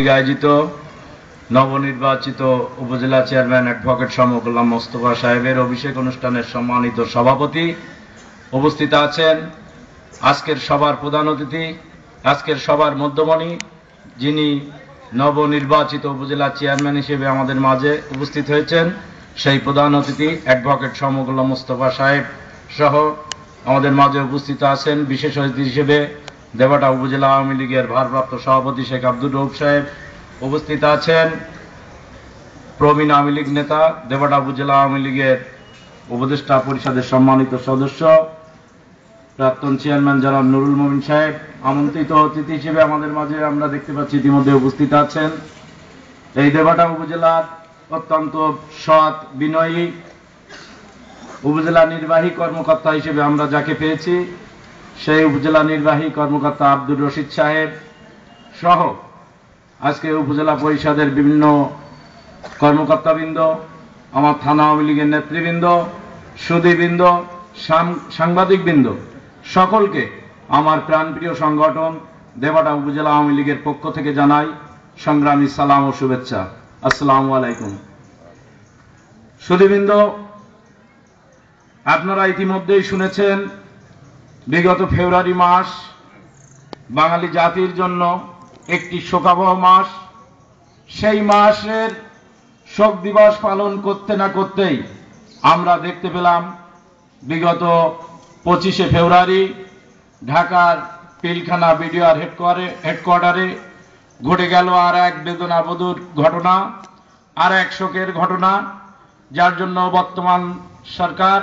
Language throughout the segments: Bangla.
লীগ আয়োজিত নবনির্বাচিত উপজেলা চেয়ারম্যান অ্যাডভোকেট সমকল্যাণ মোস্তফা সাহেবের অভিষেক অনুষ্ঠানের সম্মানিত সভাপতি, উপস্থিত আছেন আজকের সভার প্রধান অতিথি, আজকের সভার মধ্যমণি, যিনি নবনির্বাচিত উপজেলা চেয়ারম্যান হিসেবে আমাদের মাঝে উপস্থিত হয়েছেন, সেই প্রধান অতিথি অ্যাডভোকেট সমকল্যাণ মোস্তফা সাহেব সহ আমাদের মাঝে উপস্থিত আছেন বিশেষ অতিথি হিসেবে দেবাটা উপজেলা আওয়ামী লীগের ভারপ্রাপ্ত সভাপতি শেখ আব্দুর রউফ সাহেব, উপস্থিত আছেন প্রবীণ আওয়ামী লীগ নেতা দেবাটা উপজেলা আওয়ামী লীগের উপদেষ্টা পরিষদের সম্মানিত সদস্য প্রাক্তন চেয়ারম্যান জনাব নুরুল মুমিন সাহেব, আমন্ত্রিত অতিথি হিসেবে আমাদের মাঝে আমরা দেখতে পাচ্ছি ইতিমধ্যে উপস্থিত আছেন এই দেবাটা উপজেলার অত্যন্ত সৎ বিনয়ী উপজেলা নির্বাহী কর্মকর্তা হিসেবে আমরা যাকে পেয়েছি সেই উপজেলা নির্বাহী কর্মকর্তা আব্দুর রশিদ সাহেব সহ আজকে উপজেলা পরিষদের বিভিন্ন কর্মকর্তাবৃন্দ, আমার থানা আওয়ামী লীগের নেতৃবৃন্দ, সুধীবৃন্দ, সাংবাদিকবৃন্দ, সকলকে আমার প্রাণপ্রিয় সংগঠন দেবাটা উপজেলা আওয়ামী লীগের পক্ষ থেকে জানাই সংগ্রামী সালাম ও শুভেচ্ছা। আসসালামু আলাইকুম। সুধীবৃন্দ, আপনারা ইতিমধ্যেই শুনেছেন বিগত ফেব্রুয়ারি মাস বাঙালি জাতির জন্য একটি শোকাবহ মাস। সেই মাসের শোক দিবস পালন করতে না করতেই আমরা দেখতে পেলাম বিগত 25শে ফেব্রুয়ারি ঢাকার পিলখানা বিডিআর হেডকোয়ার্টারে ঘটে গেল আর এক বেদনাবহুল ঘটনা, আর এক শোকের ঘটনা, যার জন্য বর্তমান সরকার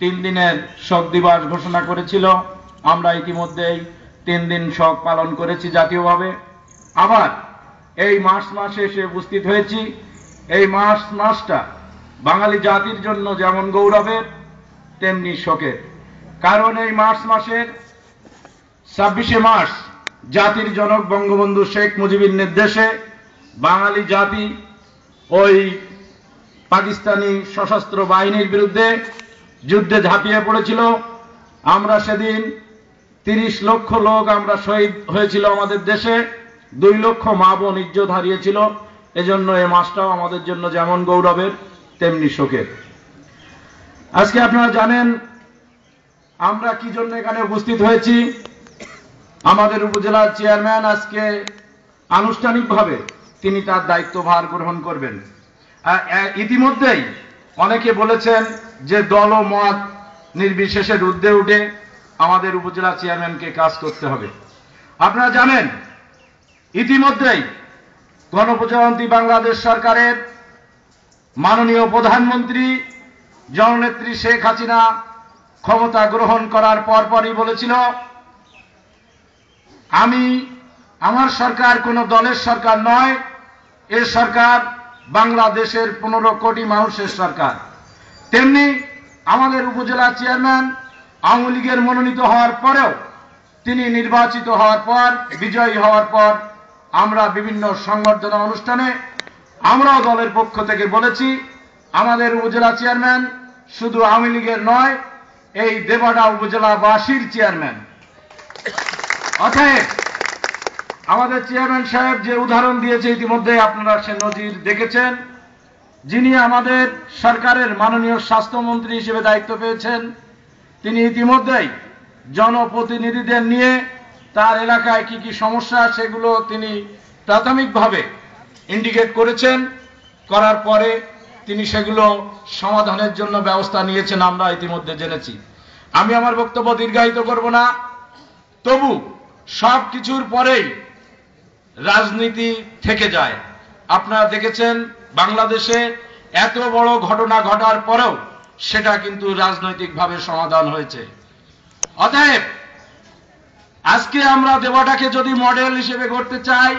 3 দিনের শোক দিবস ঘোষণা করেছিল। আমরা ইতিমধ্যেই 3 দিন শোক পালন করেছি জাতীয়ভাবে। আবার এই মার্চ মাসে এসে উপস্থিত হয়েছি। এই মাসটা বাঙালি জাতির জন্য যেমন গৌরবের তেমনি শোকের। কারণ এই মার্চ মাসের 26শে মার্চ জাতির জনক বঙ্গবন্ধু শেখ মুজিবের নির্দেশে বাঙালি জাতি ওই পাকিস্তানি সশস্ত্র বাহিনীর বিরুদ্ধে যুদ্ধে ঝাঁপিয়ে পড়েছিল। আমরা সেদিন 30 লক্ষ লোক আমরা শহীদ হয়েছিল আমাদের দেশে, 2 লক্ষ মা বোন ইজ্জত হারিয়েছিল। এজন্য এই মাসটাও আমাদের জন্য যেমন গৌরবের তেমনি শোকের। আজকে আপনারা জানেন আমরা কি জন্য এখানে উপস্থিত হয়েছি। আমাদের উপজেলার চেয়ারম্যান আজকে আনুষ্ঠানিকভাবে তিনি তার দায়িত্বভার গ্রহণ করবেন। ইতিমধ্যেই অনেকে বলেছেন যে দল ও মত নির্বিশেষে ঊর্ধ্বে উঠে আমাদের উপজেলা চেয়ারম্যানকে কাজ করতে হবে। আপনারা জানেন ইতিমধ্যেই গণপ্রজাতন্ত্রী বাংলাদেশ সরকারের মাননীয় প্রধানমন্ত্রী জননেত্রী শেখ হাসিনা ক্ষমতা গ্রহণ করার পরপরই বলেছিল, আমার সরকার কোন দলের সরকার নয়, এ সরকার বাংলাদেশের 15 কোটি মানুষের সরকার। তেমনি আমাদের উপজেলা চেয়ারম্যান আওয়ামী লীগের মনোনীত হওয়ার পরেও তিনি নির্বাচিত হওয়ার পর, বিজয়ী হওয়ার পর আমরা বিভিন্ন সংবর্ধনা অনুষ্ঠানে আমরাও দলের পক্ষ থেকে বলেছি আমাদের উপজেলা চেয়ারম্যান শুধু আওয়ামী লীগের নয়, এই দেবাটা উপজেলাবাসীর চেয়ারম্যান। অতএব আমাদের চেয়ারম্যান সাহেব যে উদাহরণ দিয়েছে ইতিমধ্যে আপনারা সে নজির দেখেছেন। যিনি আমাদের সরকারের মাননীয় স্বাস্থ্যমন্ত্রী হিসেবে দায়িত্ব পেয়েছেন, তিনি ইতিমধ্যেই জনপ্রতিনিধিদের নিয়ে তার এলাকায় কি কি সমস্যা সেগুলো তিনি প্রাথমিকভাবে ইন্ডিকেট করেছেন। করার পরে তিনি সেগুলো সমাধানের জন্য ব্যবস্থা নিয়েছেন, আমরা ইতিমধ্যে জেনেছি। আমি আমার বক্তব্য দীর্ঘায়িত করব না, তবু সব কিছুর পরেই রাজনীতি থেকে যায়। আপনারা দেখেছেন বাংলাদেশে এত বড় ঘটনা ঘটার পরেও সেটা কিন্তু রাজনৈতিকভাবে সমাধান হয়েছে। অতএব আজকে আমরা দেবাটাকে যদি মডেল হিসেবে করতে চাই,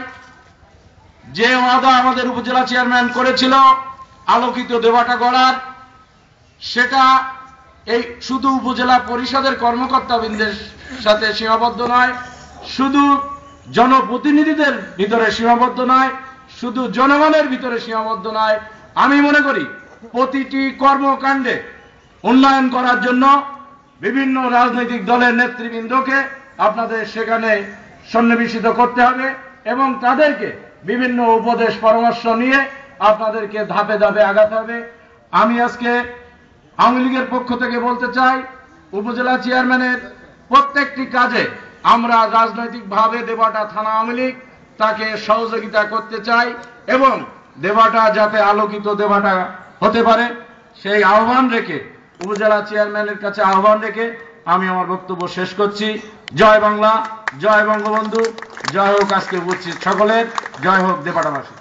যে ওয়াদা আমাদের উপজেলা চেয়ারম্যান করেছিল আলোকিত দেবাটা গড়ার, সেটা এই শুধু উপজেলা পরিষদের কর্মকর্তাবৃন্দের সাথে সীমাবদ্ধ নয়, শুধু জনপ্রতিনিধিদের ভিতরে সীমাবদ্ধ নয়, শুধু জনগণের ভিতরে সীমাবদ্ধ নয়। আমি মনে করি প্রতিটি কর্মকাণ্ডে উন্নয়ন করার জন্য বিভিন্ন রাজনৈতিক দলের নেতৃবৃন্দকে আপনাদের সেখানে সন্নিবেশিত করতে হবে এবং তাদেরকে বিভিন্ন উপদেশ পরামর্শ নিয়ে আপনাদেরকে ধাপে ধাপে আগাতে হবে। আমি আজকে আওয়ামী লীগের পক্ষ থেকে বলতে চাই, উপজেলা চেয়ারম্যানের প্রত্যেকটি কাজে আমরা রাজনৈতিকভাবে দেবাটা থানা আওয়ামী লীগ তাকে সহযোগিতা করতে চাই এবং দেবাটা যাতে আলোকিত দেবাটা হতে পারে সেই আহ্বান রেখে, উপজেলা চেয়ারম্যানের কাছে আহ্বান রেখে আমি আমার বক্তব্য শেষ করছি। জয় বাংলা, জয় বঙ্গবন্ধু, জয় হোক আজকে উপস্থিত সকলের, জয় হোক দেবাটাবাসী।